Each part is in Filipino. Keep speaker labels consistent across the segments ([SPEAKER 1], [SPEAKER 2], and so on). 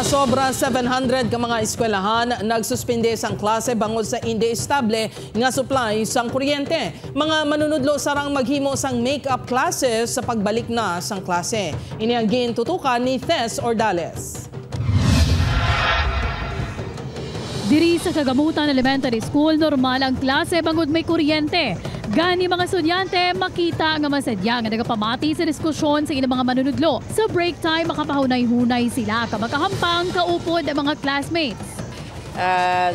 [SPEAKER 1] Masobra 700 ka mga eskwelahan nagsuspende sang klase bangod sa hindi estable nga supply sang kuryente. Mga manunudlo sarang maghimo sang make-up classes sa pagbalik na sang klase. Ini ang gintutukan ni Tess Ordales.
[SPEAKER 2] Diri sa Kagamutan Elementary School, normal ang klase bangod may kuryente. Gani mga estudyante makita nga masadya nga nagapamati sa diskusyon sa ilang mga manunudlo. Sa break time makapahunay-hunay sila kamakahampang kaupod ang mga classmates.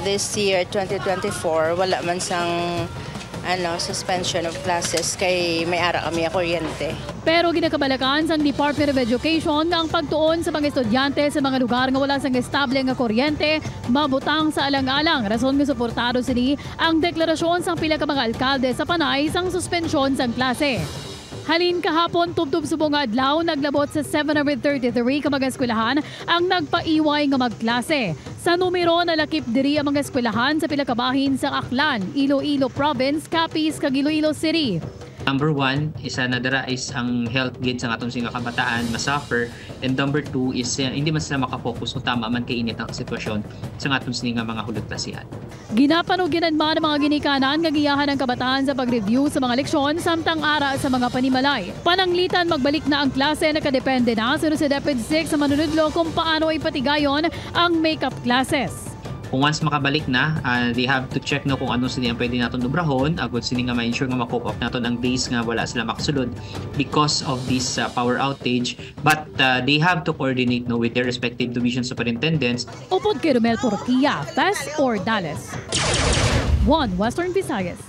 [SPEAKER 3] This year 2024 wala man sang suspension of classes kay may ara kami kuryente.
[SPEAKER 2] Pero ginakabalakan sang Department of Education nga ang pagtuon sa mga estudyante sa mga lugar nga wala sang estable nga kuryente mabutang sa alang-alang. Rason nga suportado sini ang deklarasyon sang pila ka mga alkalde sa panay sang suspensyon sang klase. Halin kahapon tubtub subong nga adlaw naglabot sa 733 ka mga eskwelahan ang nagpaiway nga magklase. Sa numero nalakip diri ang mga eskwelahan sa pila ka bahin sa Aklan, Iloilo Province, Capiz, kag Iloilo City.
[SPEAKER 4] Number one, isa na dara is ang health gid sa atong singa kabataan masuffer, and number two is hindi man sila makapokus kung tama man kay init ang sitwasyon sa atong singa mga hulog klasihan.
[SPEAKER 2] Ginapanuginan man ang mga ginikanan nga giyahan ng kabataan sa pag-review sa mga leksyon samtang ara sa mga panimalay. Pananglitan magbalik na ang klase nakadepende na sa DepEd 6 sa manunudlo kung paano ipatigayon ang makeup classes.
[SPEAKER 4] Kung once makabalik na, they have to check kung ano sila ang pwede natin dubrahon, agad sila nga ma-ensure nga ma-cope up natin ang days nga wala sila makasulod because of this power outage. But they have to coordinate with their respective division superintendents.
[SPEAKER 2] Upod kay Romel Porquilla, Tess Ordales. 1 Western Visayas.